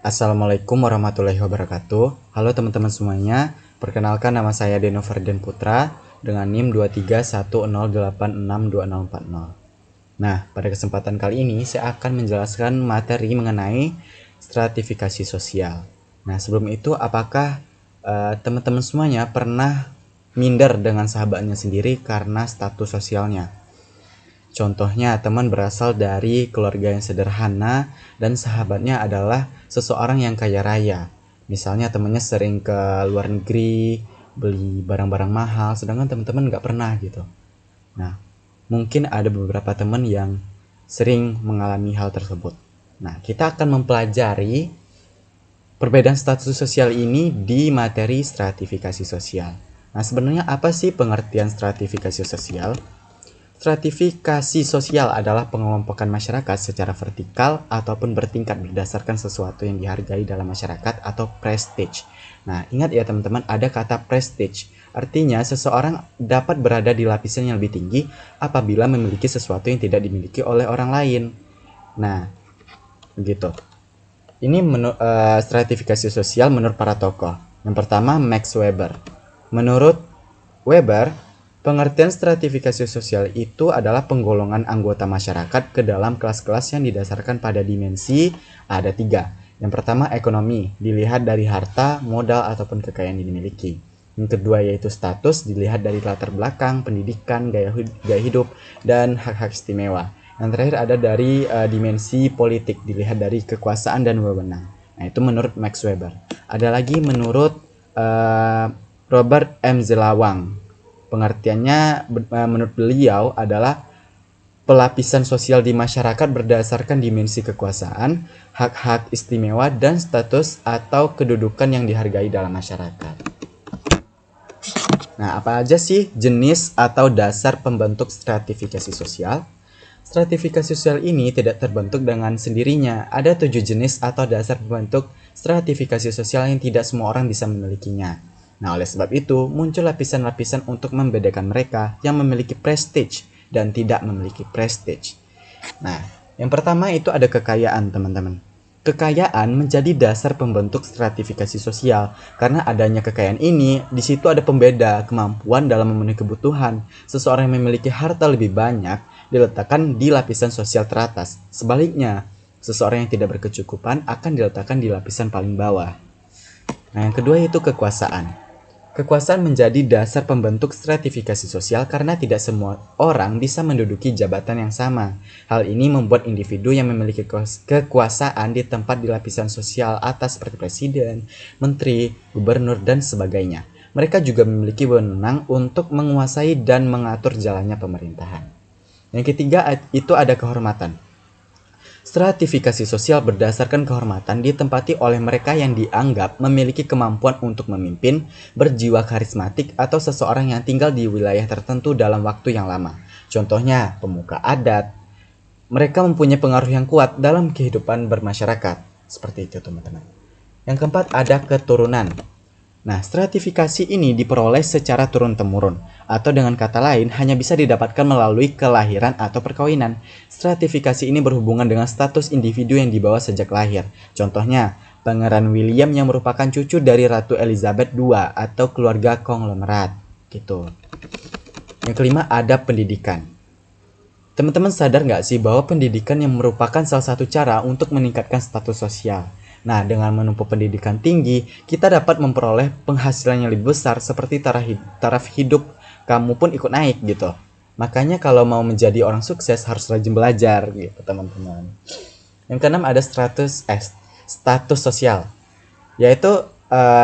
Assalamualaikum warahmatullahi wabarakatuh. Halo teman-teman semuanya. Perkenalkan, nama saya Deno Ferdian Putra dengan NIM 2310862040. Nah, pada kesempatan kali ini saya akan menjelaskan materi mengenai stratifikasi sosial. Nah, sebelum itu, apakah teman-teman semuanya pernah minder dengan sahabatnya sendiri karena status sosialnya? Contohnya, teman berasal dari keluarga yang sederhana dan sahabatnya adalah seseorang yang kaya raya. Misalnya temannya sering ke luar negeri, beli barang-barang mahal, sedangkan teman-teman nggak pernah gitu. Nah, mungkin ada beberapa teman yang sering mengalami hal tersebut. Nah, kita akan mempelajari perbedaan status sosial ini di materi stratifikasi sosial. Nah, sebenarnya apa sih pengertian stratifikasi sosial? Stratifikasi sosial adalah pengelompokan masyarakat secara vertikal ataupun bertingkat berdasarkan sesuatu yang dihargai dalam masyarakat atau prestige. Nah, ingat ya teman-teman, ada kata prestige. Artinya seseorang dapat berada di lapisan yang lebih tinggi apabila memiliki sesuatu yang tidak dimiliki oleh orang lain. Nah, begitu. Ini stratifikasi sosial menurut para tokoh. Yang pertama, Max Weber. Menurut Weber, pengertian stratifikasi sosial itu adalah penggolongan anggota masyarakat ke dalam kelas-kelas yang didasarkan pada dimensi ada 3. Yang pertama, ekonomi, dilihat dari harta, modal, ataupun kekayaan yang dimiliki. Yang kedua yaitu status, dilihat dari latar belakang, pendidikan, gaya hidup, dan hak-hak istimewa. Yang terakhir ada dari dimensi politik, dilihat dari kekuasaan dan wewenang. Nah, itu menurut Max Weber. Ada lagi menurut Robert M. Zelawang. Pengertiannya menurut beliau adalah pelapisan sosial di masyarakat berdasarkan dimensi kekuasaan, hak-hak istimewa, dan status atau kedudukan yang dihargai dalam masyarakat. Nah, apa aja sih jenis atau dasar pembentuk stratifikasi sosial? Stratifikasi sosial ini tidak terbentuk dengan sendirinya. Ada 7 jenis atau dasar pembentuk stratifikasi sosial yang tidak semua orang bisa memilikinya. Nah, oleh sebab itu, muncul lapisan-lapisan untuk membedakan mereka yang memiliki prestige dan tidak memiliki prestige. Nah, yang pertama itu ada kekayaan, teman-teman. Kekayaan menjadi dasar pembentuk stratifikasi sosial. Karena adanya kekayaan ini, di situ ada pembeda kemampuan dalam memenuhi kebutuhan. Seseorang yang memiliki harta lebih banyak diletakkan di lapisan sosial teratas. Sebaliknya, seseorang yang tidak berkecukupan akan diletakkan di lapisan paling bawah. Nah, yang kedua itu kekuasaan. Kekuasaan menjadi dasar pembentuk stratifikasi sosial karena tidak semua orang bisa menduduki jabatan yang sama. Hal ini membuat individu yang memiliki kekuasaan di tempat di lapisan sosial atas seperti presiden, menteri, gubernur, dan sebagainya. Mereka juga memiliki wewenang untuk menguasai dan mengatur jalannya pemerintahan. Yang ketiga itu ada kehormatan. Stratifikasi sosial berdasarkan kehormatan ditempati oleh mereka yang dianggap memiliki kemampuan untuk memimpin, berjiwa karismatik, atau seseorang yang tinggal di wilayah tertentu dalam waktu yang lama. Contohnya, pemuka adat. Mereka mempunyai pengaruh yang kuat dalam kehidupan bermasyarakat. Seperti itu, teman-teman. Yang keempat, ada keturunan. Nah, stratifikasi ini diperoleh secara turun-temurun, atau dengan kata lain hanya bisa didapatkan melalui kelahiran atau perkawinan. Stratifikasi ini berhubungan dengan status individu yang dibawa sejak lahir. Contohnya, Pangeran William yang merupakan cucu dari Ratu Elizabeth II atau keluarga konglomerat. Gitu. Yang kelima, ada pendidikan. Teman-teman sadar nggak sih bahwa pendidikan yang merupakan salah satu cara untuk meningkatkan status sosial? Nah, dengan menempuh pendidikan tinggi, kita dapat memperoleh penghasilan yang lebih besar seperti taraf hidup kamu pun ikut naik gitu. Makanya kalau mau menjadi orang sukses harus rajin belajar gitu, teman-teman. Yang keenam ada status sosial, yaitu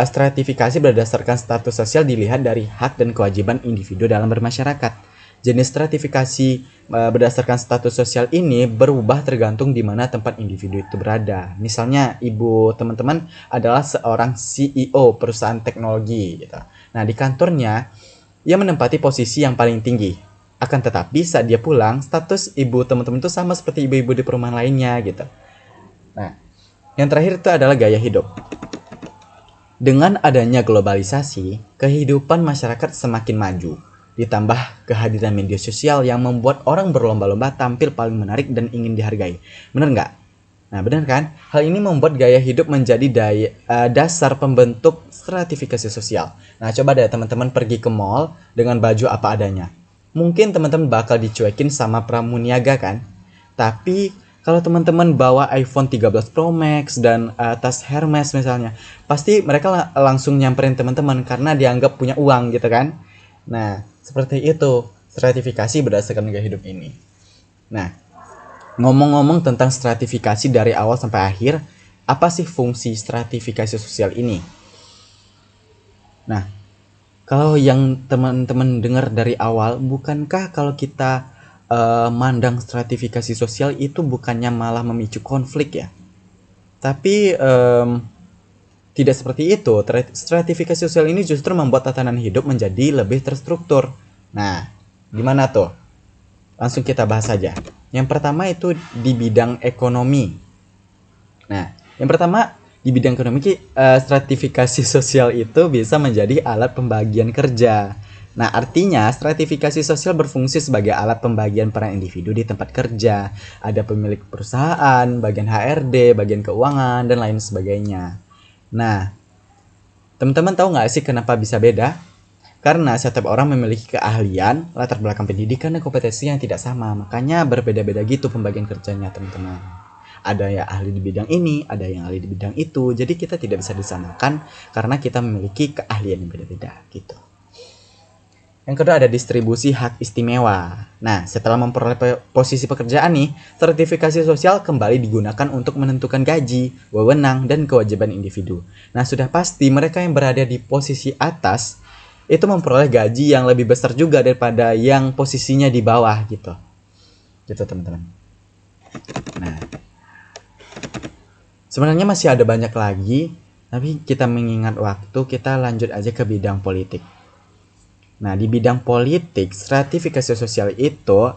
stratifikasi berdasarkan status sosial dilihat dari hak dan kewajiban individu dalam bermasyarakat. Jenis stratifikasi berdasarkan status sosial ini berubah tergantung di mana tempat individu itu berada. Misalnya, ibu teman-teman adalah seorang CEO perusahaan teknologi gitu. Nah, di kantornya ia menempati posisi yang paling tinggi. Akan tetapi saat dia pulang, status ibu teman-teman itu sama seperti ibu-ibu di perumahan lainnya gitu. Nah, yang terakhir itu adalah gaya hidup. Dengan adanya globalisasi, kehidupan masyarakat semakin maju. Ditambah kehadiran media sosial yang membuat orang berlomba-lomba tampil paling menarik dan ingin dihargai. Bener nggak? Nah, benar kan? Hal ini membuat gaya hidup menjadi dasar pembentuk stratifikasi sosial. Nah, coba deh teman-teman pergi ke mall dengan baju apa adanya. Mungkin teman-teman bakal dicuekin sama pramuniaga kan? Tapi kalau teman-teman bawa iPhone 13 Pro Max dan tas Hermes misalnya, pasti mereka langsung nyamperin teman-teman karena dianggap punya uang gitu kan? Nah, seperti itu stratifikasi berdasarkan gaya hidup ini. Nah, ngomong-ngomong tentang stratifikasi dari awal sampai akhir, apa sih fungsi stratifikasi sosial ini? Nah, kalau yang teman-teman dengar dari awal, bukankah kalau kita mandang stratifikasi sosial itu bukannya malah memicu konflik ya? Tapi tidak seperti itu. Stratifikasi sosial ini justru membuat tatanan hidup menjadi lebih terstruktur. Nah, gimana tuh? Langsung kita bahas saja. Yang pertama itu di bidang ekonomi. Nah, yang pertama di bidang ekonomi, stratifikasi sosial itu bisa menjadi alat pembagian kerja. Nah, artinya stratifikasi sosial berfungsi sebagai alat pembagian peran individu di tempat kerja. Ada pemilik perusahaan, bagian HRD, bagian keuangan, dan lain sebagainya. Nah, teman-teman tahu nggak sih kenapa bisa beda? Karena setiap orang memiliki keahlian, latar belakang pendidikan, dan kompetensi yang tidak sama. Makanya berbeda-beda gitu pembagian kerjanya, teman-teman. Ada yang ahli di bidang ini, ada yang ahli di bidang itu. Jadi kita tidak bisa disamakan karena kita memiliki keahlian yang beda-beda gitu. Yang kedua ada distribusi hak istimewa. Nah, setelah memperoleh posisi pekerjaan nih, sertifikasi sosial kembali digunakan untuk menentukan gaji, wewenang, dan kewajiban individu. Nah, sudah pasti mereka yang berada di posisi atas itu memperoleh gaji yang lebih besar juga daripada yang posisinya di bawah gitu. Gitu, teman-teman. Nah, sebenarnya masih ada banyak lagi, tapi kita mengingat waktu, kita lanjut aja ke bidang politik. Nah, di bidang politik, stratifikasi sosial itu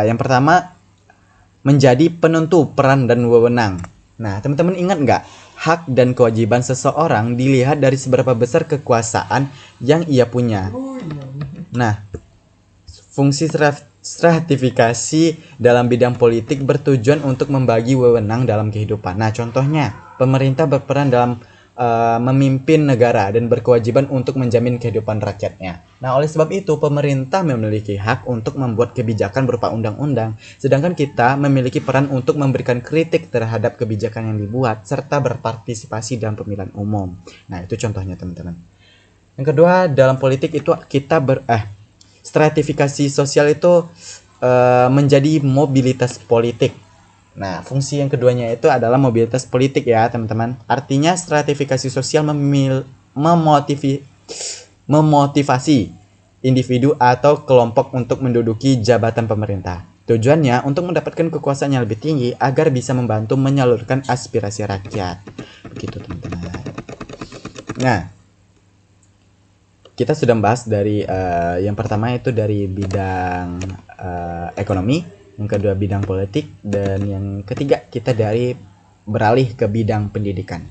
yang pertama menjadi penentu peran dan wewenang. Nah, teman-teman ingat nggak? Hak dan kewajiban seseorang dilihat dari seberapa besar kekuasaan yang ia punya. Nah, fungsi stratifikasi dalam bidang politik bertujuan untuk membagi wewenang dalam kehidupan. Nah, contohnya, pemerintah berperan dalam memimpin negara dan berkewajiban untuk menjamin kehidupan rakyatnya. Nah, oleh sebab itu pemerintah memiliki hak untuk membuat kebijakan berupa undang-undang, sedangkan kita memiliki peran untuk memberikan kritik terhadap kebijakan yang dibuat serta berpartisipasi dalam pemilihan umum. Nah, itu contohnya, teman-teman. Yang kedua, dalam politik itu kita stratifikasi sosial itu menjadi mobilitas politik. Nah, fungsi yang keduanya itu adalah mobilitas politik ya, teman-teman. Artinya stratifikasi sosial memotivasi individu atau kelompok untuk menduduki jabatan pemerintah. Tujuannya untuk mendapatkan kekuasaan yang lebih tinggi agar bisa membantu menyalurkan aspirasi rakyat. Begitu, teman-teman. Nah, kita sudah membahas dari yang pertama itu dari bidang ekonomi, yang kedua bidang politik, dan yang ketiga kita beralih ke bidang pendidikan.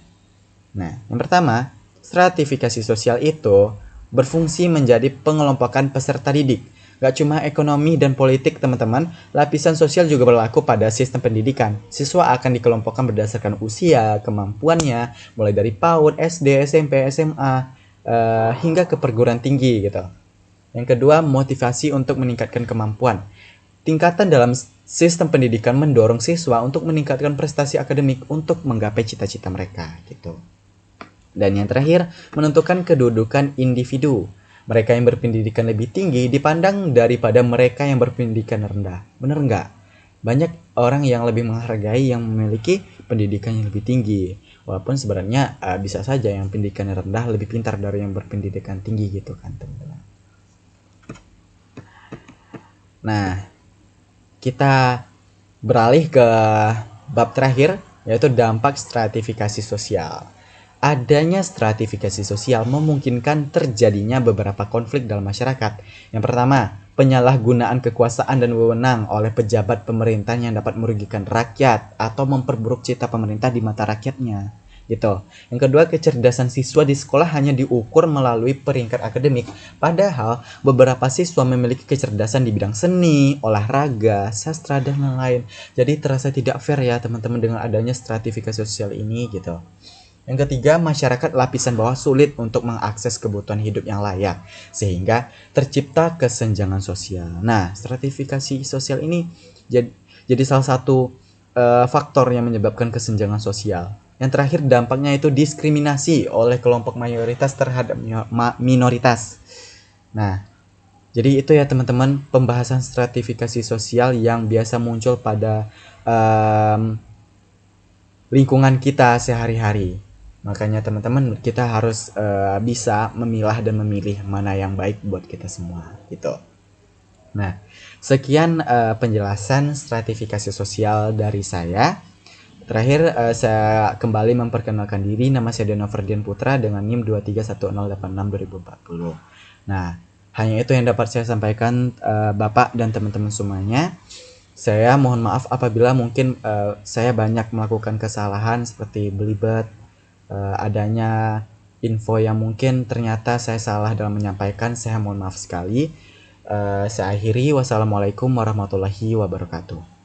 Nah, yang pertama, stratifikasi sosial itu berfungsi menjadi pengelompokan peserta didik. Gak cuma ekonomi dan politik, teman-teman, lapisan sosial juga berlaku pada sistem pendidikan. Siswa akan dikelompokkan berdasarkan usia, kemampuannya, mulai dari PAUD, SD, SMP, SMA, hingga ke perguruan tinggi gitu. Yang kedua, motivasi untuk meningkatkan kemampuan. Tingkatan dalam sistem pendidikan mendorong siswa untuk meningkatkan prestasi akademik untuk menggapai cita-cita mereka gitu. Dan yang terakhir, menentukan kedudukan individu. Mereka yang berpendidikan lebih tinggi dipandang daripada mereka yang berpendidikan rendah. Bener nggak? Banyak orang yang lebih menghargai yang memiliki pendidikan yang lebih tinggi. Walaupun sebenarnya bisa saja yang pendidikan rendah lebih pintar dari yang berpendidikan tinggi gitu kan, teman-teman. Nah, kita beralih ke bab terakhir, yaitu dampak stratifikasi sosial. Adanya stratifikasi sosial memungkinkan terjadinya beberapa konflik dalam masyarakat. Yang pertama, penyalahgunaan kekuasaan dan wewenang oleh pejabat pemerintah yang dapat merugikan rakyat atau memperburuk cita pemerintah di mata rakyatnya. gitu. Yang kedua, kecerdasan siswa di sekolah hanya diukur melalui peringkat akademik. Padahal beberapa siswa memiliki kecerdasan di bidang seni, olahraga, sastra, dan lain-lain. Jadi terasa tidak fair ya teman-teman dengan adanya stratifikasi sosial ini gitu. Yang ketiga, masyarakat lapisan bawah sulit untuk mengakses kebutuhan hidup yang layak, sehingga tercipta kesenjangan sosial. Nah, stratifikasi sosial ini jadi salah satu faktor yang menyebabkan kesenjangan sosial. Yang terakhir, dampaknya itu diskriminasi oleh kelompok mayoritas terhadap minoritas. Nah, jadi itu ya teman-teman pembahasan stratifikasi sosial yang biasa muncul pada lingkungan kita sehari-hari. Makanya teman-teman kita harus bisa memilah dan memilih mana yang baik buat kita semua gitu. Nah, sekian penjelasan stratifikasi sosial dari saya. Terakhir saya kembali memperkenalkan diri, nama saya Deno Ferdian Putra dengan NIM 231086240. Nah, hanya itu yang dapat saya sampaikan Bapak dan teman-teman semuanya. Saya mohon maaf apabila mungkin saya banyak melakukan kesalahan seperti belibet, adanya info yang mungkin ternyata saya salah dalam menyampaikan. Saya mohon maaf sekali. Saya akhiri. Wassalamualaikum warahmatullahi wabarakatuh.